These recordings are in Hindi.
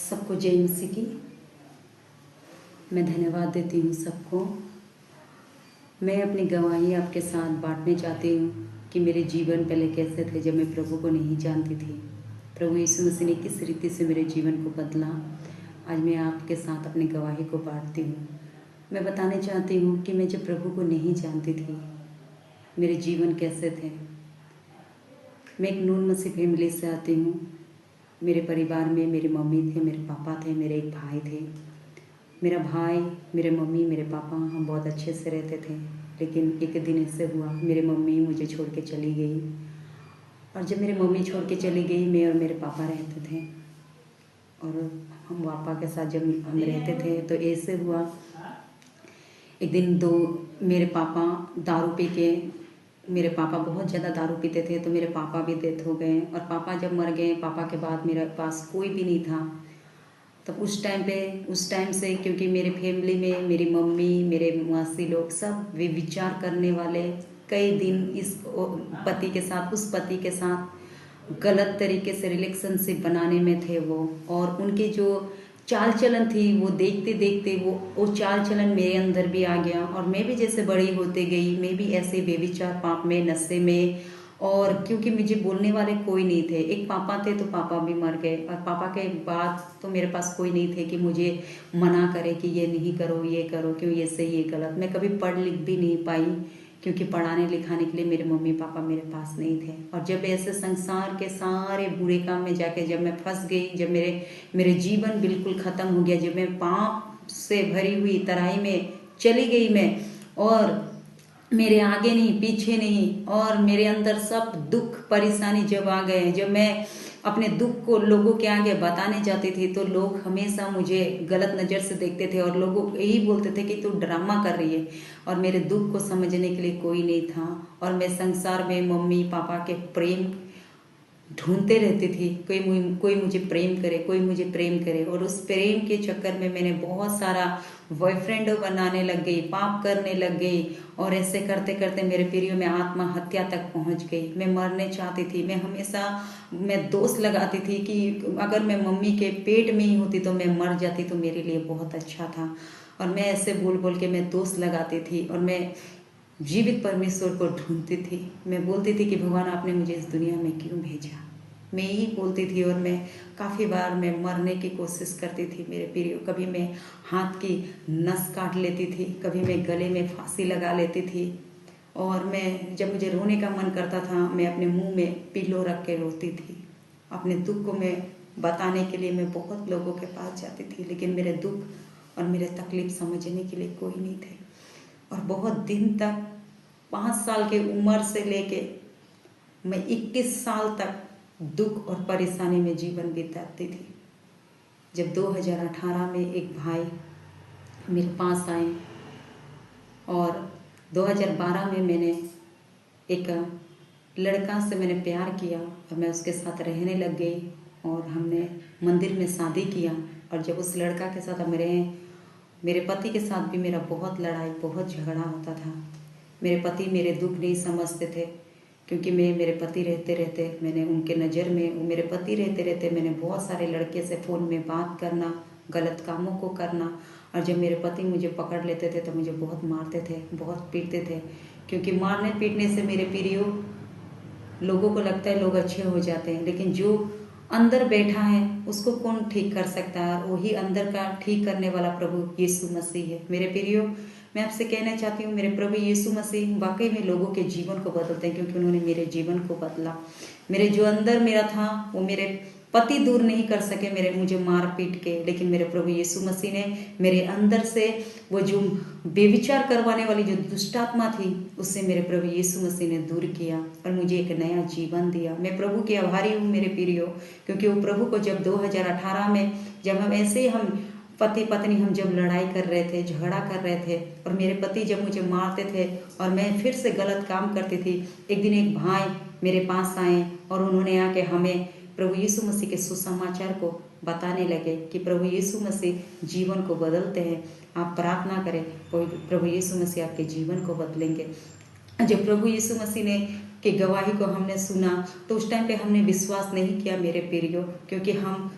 सबको जय मसीह की। मैं धन्यवाद देती हूँ सबको। मैं अपनी गवाही आपके साथ बांटने चाहती हूँ कि मेरे जीवन पहले कैसे थे जब मैं प्रभु को नहीं जानती थी। प्रभु यीशु मसीह ने किस रीति से मेरे जीवन को बदला। आज मैं आपके साथ अपनी गवाही को बांटती हूँ। मैं बताने चाहती हूँ कि मैं जब प्रभु को नहीं जानती थी मेरे जीवन कैसे थे। मैं एक नून मसीह फैमिली से आती हूँ। मेरे परिवार में मेरी मम्मी थे, मेरे पापा थे, मेरे एक भाई थे। मेरा भाई, मेरे मम्मी, मेरे पापा हम बहुत अच्छे से रहते थे। लेकिन एक दिन ऐसे हुआ मेरी मम्मी मुझे छोड़ के चली गई। और जब मेरी मम्मी छोड़ के चली गई मैं और मेरे पापा रहते थे। और हम पापा के साथ जब हम रहते थे तो ऐसे हुआ एक दिन मेरे पापा दारू पी के, मेरे पापा बहुत ज़्यादा दारू पीते थे तो मेरे पापा भी डेथ हो गए। और पापा जब मर गए, पापा के बाद मेरे पास कोई भी नहीं था। तब उस टाइम से क्योंकि मेरे फैमिली में मेरी मम्मी, मेरे मौसी लोग सब वे विचार करने वाले, कई दिन इस पति के साथ उस पति के साथ गलत तरीके से रिलेशनशिप बनाने में थे वो। और उनके जो चाल चलन थी वो देखते देखते वो चाल चलन मेरे अंदर भी आ गया। और मैं भी जैसे बड़ी होते गई मैं भी ऐसे बेविचार पाप में, नशे में। और क्योंकि मुझे बोलने वाले कोई नहीं थे, एक पापा थे तो पापा भी मर गए। और पापा के बाद तो मेरे पास कोई नहीं थे कि मुझे मना करे कि ये नहीं करो, ये करो, क्यों ये सही ये गलत। मैं कभी पढ़ लिख भी नहीं पाई क्योंकि पढ़ाने लिखाने के लिए मेरे मम्मी पापा मेरे पास नहीं थे। और जब ऐसे संसार के सारे बुरे काम में जाके जब मैं फंस गई, जब मेरे जीवन बिल्कुल ख़त्म हो गया, जब मैं पाप से भरी हुई तराई में चली गई मैं, और मेरे आगे नहीं पीछे नहीं, और मेरे अंदर सब दुख परेशानी जब आ गए, जब मैं अपने दुख को लोगों के आगे बताने जाती थी तो लोग हमेशा मुझे गलत नज़र से देखते थे और लोगों यही बोलते थे कि तू ड्रामा कर रही है। और मेरे दुख को समझने के लिए कोई नहीं था। और मैं संसार में मम्मी पापा के प्रेम ढूंढते रहती थी, कोई मुझे प्रेम करे, कोई मुझे प्रेम करे। और उस प्रेम के चक्कर में मैंने बहुत सारा बॉयफ्रेंड बनाने लग गई, पाप करने लग गई। और ऐसे करते करते मेरे प्रियो में आत्महत्या तक पहुंच गई। मैं मरने चाहती थी। मैं दोष लगाती थी कि अगर मैं मम्मी के पेट में ही होती तो मैं मर जाती तो मेरे लिए बहुत अच्छा था। और मैं ऐसे बोल बोल के मैं दोष लगाती थी। और मैं जीवित परमेश्वर को ढूंढती थी। मैं बोलती थी कि भगवान आपने मुझे इस दुनिया में क्यों भेजा। मैं यही बोलती थी। और मैं काफ़ी बार मैं मरने की कोशिश करती थी मेरे प्रियो। कभी मैं हाथ की नस काट लेती थी, कभी मैं गले में फांसी लगा लेती थी। और मैं जब मुझे रोने का मन करता था मैं अपने मुंह में पिलो रख के रोती थी। अपने दुख को मैं बताने के लिए मैं बहुत लोगों के पास जाती थी, लेकिन मेरे दुख और मेरे तकलीफ समझने के लिए कोई नहीं थे। और बहुत दिन तक 5 साल की उम्र से लेके मैं 21 साल तक दुख और परेशानी में जीवन बिताती थी। जब 2018 में एक भाई मेरे पास आए और 2012 में मैंने एक लड़का से मैंने प्यार किया और मैं उसके साथ रहने लग गई। और हमने मंदिर में शादी किया। और जब उस लड़का के साथ मेरे पति के साथ भी मेरा बहुत लड़ाई, बहुत झगड़ा होता था। मेरे पति मेरे दुख नहीं समझते थे क्योंकि मेरे पति रहते रहते मैंने उनके नज़र में मेरे पति रहते रहते मैंने बहुत सारे लड़के से फ़ोन में बात करना, गलत कामों को करना। और जब मेरे पति मुझे पकड़ लेते थे तो मुझे बहुत मारते थे, बहुत पीटते थे। क्योंकि मारने पीटने से मेरे प्रियो लोगों को लगता है लोग अच्छे हो जाते हैं, लेकिन जो अंदर बैठा है उसको कौन ठीक कर सकता है। वही अंदर का ठीक करने वाला प्रभु यीशु मसीह है। मेरे प्रियो, मैं आपसे कहना चाहती हूँ मेरे प्रभु यीशु मसीह वाकई में लोगों के जीवन को बदलते हैं, क्योंकि उन्होंने मेरे जीवन को बदला। मेरे जो अंदर मेरा था वो मेरे पति दूर नहीं कर सके मुझे मार पीट के, लेकिन मेरे प्रभु यीशु मसीह ने मेरे अंदर से वो जो बेविचार करवाने वाली जो दुष्टात्मा थी उससे मेरे प्रभु यीशु मसीह ने दूर किया और मुझे एक नया जीवन दिया। मैं प्रभु के आभारी हूँ मेरे प्रियो, क्योंकि वो प्रभु को जब 2018 में जब हम ऐसे ही हम पति पत्नी हम जब लड़ाई कर रहे थे, झगड़ा कर रहे थे और मेरे पति जब मुझे मारते थे और मैं फिर से गलत काम करती थी, एक दिन एक भाई मेरे पास आए और उन्होंने आके हमें प्रभु यीशु मसीह के सुसमाचार को बताने लगे कि प्रभु यीशु मसीह जीवन को बदलते हैं। आप प्रार्थना करें, प्रभु यीशु मसीह आपके जीवन को बदलेंगे। जब प्रभु यीशु मसीह ने की गवाही को हमने सुना तो उस टाइम पे हमने विश्वास नहीं किया मेरे प्रियो, क्योंकि हम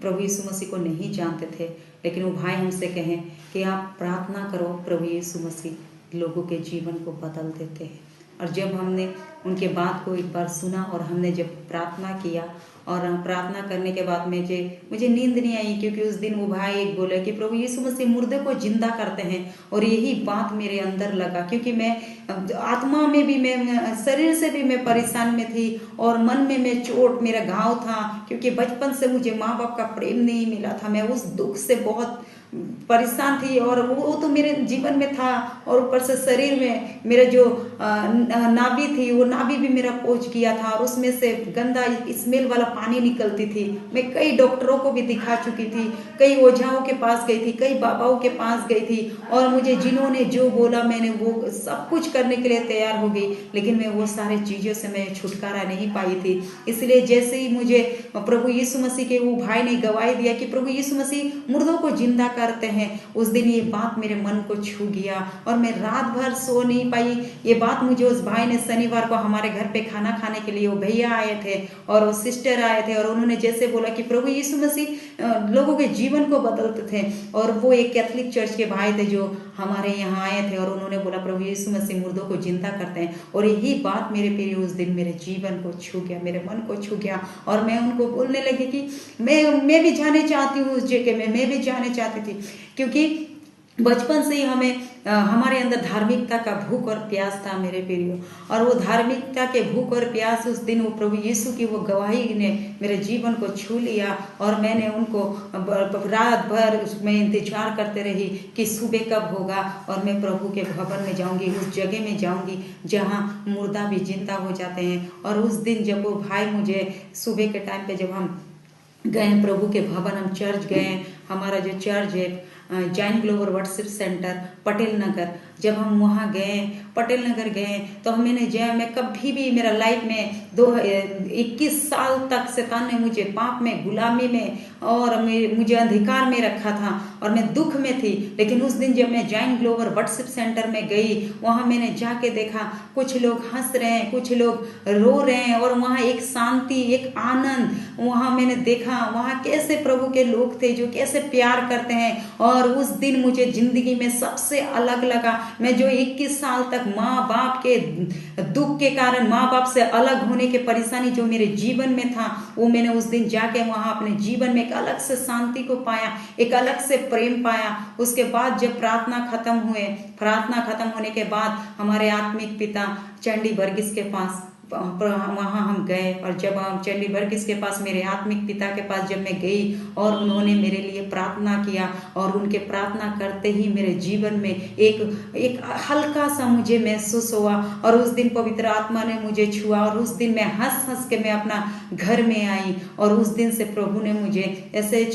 प्रभु यीशु मसीह को नहीं जानते थे, लेकिन वो भाई हमसे कहें कि आप प्रार्थना करो, प्रभु यीशु मसीह लोगों के जीवन को बदल देते हैं। और जब हमने उनके बात को एक बार सुना और हमने जब प्रार्थना किया, और प्रार्थना करने के बाद मुझे नींद नहीं आई, क्योंकि उस दिन वो भाई एक बोले कि प्रभु यीशु मसीह मुर्दे को जिंदा करते हैं। और यही बात मेरे अंदर लगा, क्योंकि मैं आत्मा में भी, मैं शरीर से भी मैं परेशान में थी, और मन में मैं चोट, मेरा घाव था, क्योंकि बचपन से मुझे माँ बाप का प्रेम नहीं मिला था। मैं उस दुख से बहुत परेशान थी, और वो तो मेरे जीवन में था, और ऊपर से शरीर में मेरा जो नाभि थी, वो नाभि भी मेरा पहुंच गया था, और उसमें से गंदा स्मेल वाला पानी निकलती थी। मैं कई डॉक्टरों को भी दिखा चुकी थी, कई ओझाओं के पास गई थी, कई बाबाओं के पास गई थी, और मुझे जिन्होंने जो बोला मैंने वो सब कुछ करने के लिए तैयार हो गई, लेकिन मैं वो सारे चीज़ों से मैं छुटकारा नहीं पाई थी। इसलिए जैसे ही मुझे प्रभु यीशु मसीह के वो भाई ने गवाही दिया कि प्रभु यीशु मसीह मुर्दों को जिंदा करते हैं, उस दिन ये बात मेरे मन को छू गया, और मैं रात भर सो नहीं पाई। ये बात मुझे उस भाई ने शनिवार को हमारे घर पे खाना खाने के लिए वो भैया आए थे और वो सिस्टर आए थे, और उन्होंने जैसे बोला कि प्रभु यीशु मसीह लोगों के जीवन को बदलते थे। और वो एक कैथोलिक चर्च के भाई थे जो हमारे यहाँ आए थे, और उन्होंने बोला प्रभु यीशु मसीह मुर्दों को जिंदा करते हैं। और यही बात मेरे प्रिय उस दिन मेरे जीवन को छू गया, मेरे मन को छू गया, और मैं उनको बोलने लगी कि मैं भी जाने चाहती हूँ उस जगह में, मैं भी जाने चाहती थी, क्योंकि बचपन से ही हमें हमारे अंदर धार्मिकता का भूख और प्यास था मेरे प्रियो। और वो धार्मिकता के भूख और प्यास उस दिन वो प्रभु यीशु की वो गवाही ने मेरे जीवन को छू लिया, और मैंने उनको रात भर उसमें इंतजार करते रही कि सुबह कब होगा और मैं प्रभु के भवन में जाऊंगी, उस जगह में जाऊंगी जहाँ मुर्दा भी जिंदा हो जाते हैं। और उस दिन जब वो भाई मुझे सुबह के टाइम पे जब हम गए प्रभु के भवन, हम चर्च गए, हमारा जो चर्च है Zion global worship centre Patel Nagar, जब हम वहाँ गए, पटेल नगर गए, तो मैं कभी भी मेरा लाइफ में 21 साल तक शैतान ने मुझे पाप में, गुलामी में और मुझे अंधकार में रखा था, और मैं दुख में थी। लेकिन उस दिन जब मैं जैन ग्लोबल वर्शिप सेंटर में गई, वहाँ मैंने जाके देखा कुछ लोग हंस रहे हैं, कुछ लोग रो रहे हैं, और वहाँ एक शांति, एक आनंद वहाँ मैंने देखा। वहाँ कैसे प्रभु के लोग थे जो कैसे प्यार करते हैं। और उस दिन मुझे जिंदगी में सबसे अलग लगा। मैं जो 21 साल तक माँ बाप के दुख के कारण, माँ बाप से अलग होने के परेशानी जो मेरे जीवन में था, वो मैंने उस दिन जाके वहाँ अपने जीवन में एक अलग से शांति को पाया, एक अलग से प्रेम पाया। उसके बाद जब प्रार्थना खत्म होने के बाद हमारे आत्मिक पिता चंडी वर्गीस के पास वहाँ हम गए, और जब हम चंडी वर्गीस के पास, मेरे आत्मिक पिता के पास जब मैं गई, और उन्होंने मेरे लिए प्रार्थना किया, और उनके प्रार्थना करते ही मेरे जीवन में एक हल्का सा मुझे महसूस हुआ, और उस दिन पवित्र आत्मा ने मुझे छुआ, और उस दिन मैं हंस के मैं अपना घर में आई, और उस दिन से प्रभु ने मुझे ऐसे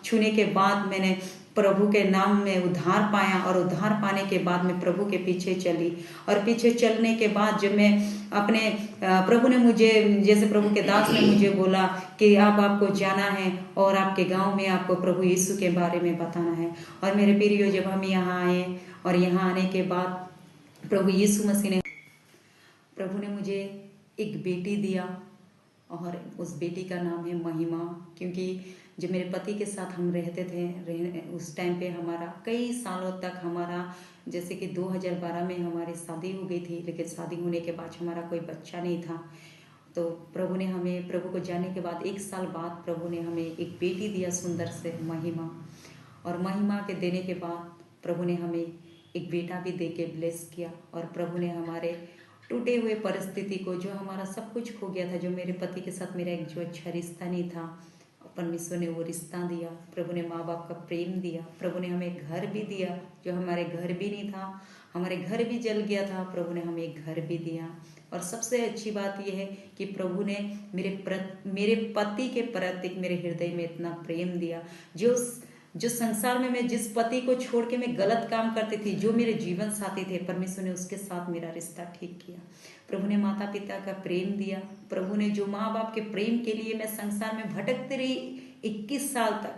छूने के बाद मैंने प्रभु के नाम में उद्धार पाया, और उद्धार पाने के बाद मैं प्रभु के पीछे चली। और पीछे चलने के बाद जब मैं अपने प्रभु ने मुझे, जैसे प्रभु के दास ने मुझे बोला कि आपको जाना है और आपके गांव में आपको प्रभु यीशु के बारे में बताना है। और मेरे प्रियो, जब हम यहाँ आए, और यहाँ आने के बाद प्रभु यीशु मसीह ने, प्रभु ने मुझे एक बेटी दिया, और उस बेटी का नाम है महिमा। क्योंकि जब मेरे पति के साथ हम रहते थे, उस टाइम पे हमारा कई सालों तक हमारा, जैसे कि 2012 में हमारी शादी हो गई थी, लेकिन शादी होने के बाद हमारा कोई बच्चा नहीं था। तो प्रभु ने हमें, प्रभु को जाने के बाद 1 साल बाद प्रभु ने हमें एक बेटी दिया, सुंदर से महिमा। और महिमा के देने के बाद प्रभु ने हमें एक बेटा भी दे के ब्लेस किया। और प्रभु ने हमारे टूटे हुए परिस्थिति को, जो हमारा सब कुछ खो गया था, जो मेरे पति के साथ मेरा एक जो अच्छा रिश्ता नहीं था, परमेश्वर ने वो रिश्ता दिया। प्रभु ने माँ बाप का प्रेम दिया। प्रभु ने हमें घर भी दिया, जो हमारे घर भी नहीं था, हमारे घर भी जल गया था, प्रभु ने हमें एक घर भी दिया। और सबसे अच्छी बात यह है कि प्रभु ने मेरे पति के प्रति मेरे हृदय में इतना प्रेम दिया। जो संसार में मैं जिस पति को छोड़ के मैं गलत काम करती थी, जो मेरे जीवन साथी थे, परमेश्वर ने उसके साथ मेरा रिश्ता ठीक किया। प्रभु ने माता पिता का प्रेम दिया। प्रभु ने जो माँ बाप के प्रेम के लिए मैं संसार में भटकती रही 21 साल तक,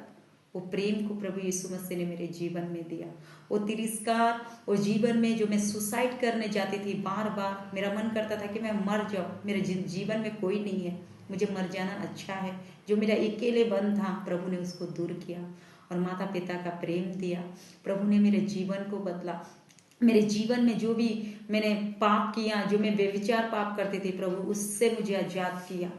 वो प्रेम को प्रभु यीशु मसीह ने मेरे जीवन में दिया। वो तिरस्कार, वो जीवन में जो मैं सुसाइड करने जाती थी, बार बार मेरा मन करता था कि मैं मर जाऊं, मेरे जीवन में कोई नहीं है, मुझे मर जाना अच्छा है। जो मेरा अकेलेपन था प्रभु ने उसको दूर किया और माता पिता का प्रेम दिया। प्रभु ने मेरे जीवन को बदला। मेरे जीवन में जो भी मैंने पाप किया, जो मैं व्यभिचार पाप करती थी, प्रभु उससे मुझे आजाद किया।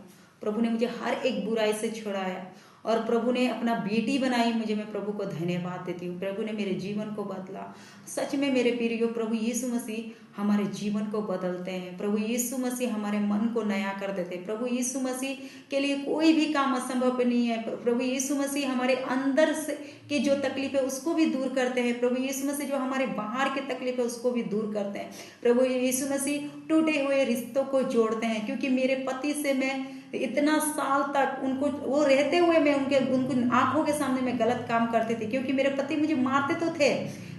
प्रभु ने मुझे हर एक बुराई से छुड़ाया और प्रभु ने अपना बेटी बनाई मुझे। मैं प्रभु को धन्यवाद देती हूँ। प्रभु ने मेरे जीवन को बदला। सच में मेरे प्रियो, प्रभु यीशु मसीह हमारे जीवन को बदलते हैं। प्रभु यीशु मसीह हमारे मन को नया कर देते हैं। प्रभु यीशु मसीह के लिए कोई भी काम असंभव नहीं है। प्रभु यीशु मसीह हमारे अंदर से की जो तकलीफ है उसको भी दूर करते हैं। प्रभु यीशु मसीह जो हमारे बाहर की तकलीफ है उसको भी दूर करते हैं। प्रभु यीशु मसीह टूटे हुए रिश्तों को जोड़ते हैं। क्योंकि मेरे पति से मैं इतना साल तक उनको वो रहते हुए मैं उनको आंखों के सामने मैं गलत काम करती थी, क्योंकि मेरे पति मुझे मारते तो थे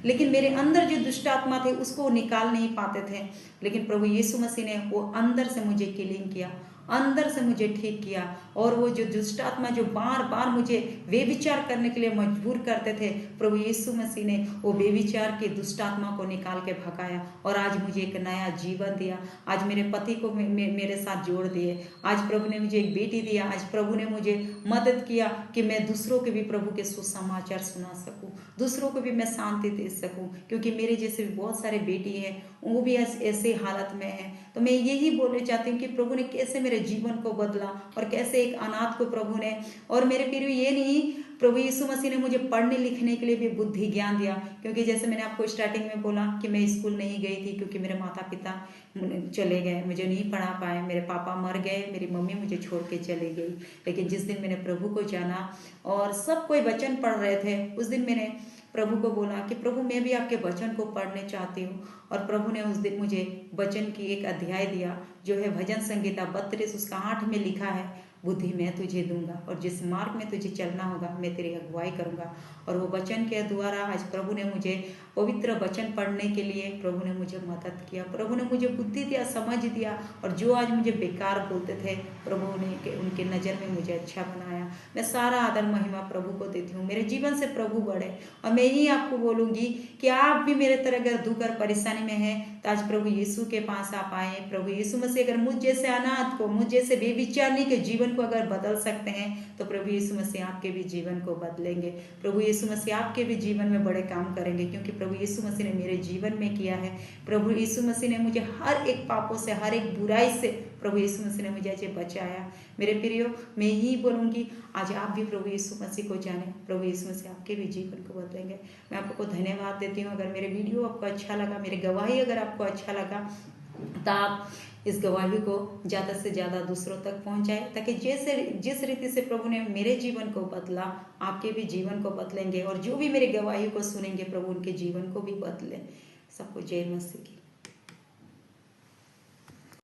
लेकिन मेरे अंदर जो दुष्ट आत्मा थे उसको वो निकाल नहीं पाते थे। लेकिन प्रभु यीशु मसीह ने वो अंदर से मुझे क्लीन किया, अंदर से मुझे ठीक किया। और वो जो दुष्ट आत्मा जो बार बार मुझे बेविचार करने के लिए मजबूर करते थे, प्रभु यीशु मसीह ने वो बेविचार की दुष्ट आत्मा को निकाल के भगाया और आज मुझे एक नया जीवन दिया। आज मेरे पति को मेरे साथ जोड़ दिए। आज प्रभु ने मुझे एक बेटी दिया। आज प्रभु ने मुझे मदद किया कि मैं दूसरों के भी प्रभु के सुसमाचार सुना सकूं, दूसरों को भी मैं शांति दे सकूं। क्योंकि मेरे जैसे भी बहुत सारे बेटी हैं, वो भी ऐसे हालत में है। तो मैं यही बोलना चाहती हूँ कि प्रभु ने कैसे मेरे जीवन को बदला और कैसे एक अनाथ को प्रभु ने, और मेरे प्रिय ये नहीं, प्रभु यीशु मसीह ने मुझे पढ़ने लिखने के लिए भी बुद्धि ज्ञान दिया। क्योंकि जैसे मैंने आपको स्टार्टिंग में बोला कि मैं स्कूल नहीं गई थी क्योंकि मेरे माता पिता चले गए, मुझे नहीं पढ़ा पाए। मेरे पापा मर गए, मेरी मम्मी मुझे छोड़ के चली गई। लेकिन जिस दिन मैंने प्रभु को जाना और सब कोई वचन पढ़ रहे थे, उस दिन मैंने प्रभु को बोला कि प्रभु मैं भी आपके वचन को पढ़ने चाहती हूँ। और प्रभु ने उस दिन मुझे वचन की एक अध्याय दिया जो है भजन संहिता 32 उसका 8 में लिखा है, बुद्धि मैं तुझे दूंगा और जिस मार्ग में तुझे चलना होगा मैं तेरी अगुवाई करूंगा। और वो वचन के द्वारा आज प्रभु ने मुझे पवित्र वचन पढ़ने के लिए प्रभु ने मुझे मदद किया। प्रभु ने मुझे बुद्धि दिया, समझ दिया। और जो आज मुझे बेकार बोलते थे, प्रभु ने उनके नज़र में मुझे अच्छा बनाया। मैं सारा आदर महिमा प्रभु को देती हूँ। मेरे जीवन से प्रभु बढ़े। और मैं ही आपको बोलूँगी कि आप भी मेरे तरह अगर दुख और परेशानी में हैं तो आज प्रभु यीशु के पास आप आए। प्रभु यीशु मसीह अगर मुझ जैसे अनाथ को, मुझ जैसे बेविचारनी के जीवन को अगर बदल सकते हैं तो प्रभु यीशु मसीह आपके भी जीवन को बदलेंगे। प्रभु यीशु मसीह आपके भी जीवन में बड़े काम करेंगे, क्योंकि प्रभु यीशु मसीह ने मेरे जीवन में किया है। प्रभु यीशु मसीह ने मुझे हर एक पापों से, हर एक बुराई से प्रभु यीशु मसीह ने मुझे आज बचाया। मेरे प्रियो, मैं यही बोलूँगी आज आप भी प्रभु यीशु मसीह को जाने। प्रभु यीशु मसीह आपके भी जीवन को बदलेंगे। मैं आपको धन्यवाद देती हूँ। अगर मेरे वीडियो आपको अच्छा लगा, मेरी गवाही अगर आपको अच्छा लगा तो आप इस गवाही को ज़्यादा से ज़्यादा दूसरों तक पहुंचाएं, ताकि जिस रीति से प्रभु ने मेरे जीवन को बदला, आपके भी जीवन को बदलेंगे। और जो भी मेरी गवाही को सुनेंगे प्रभु उनके जीवन को भी बदले। सबको जय मसीह की।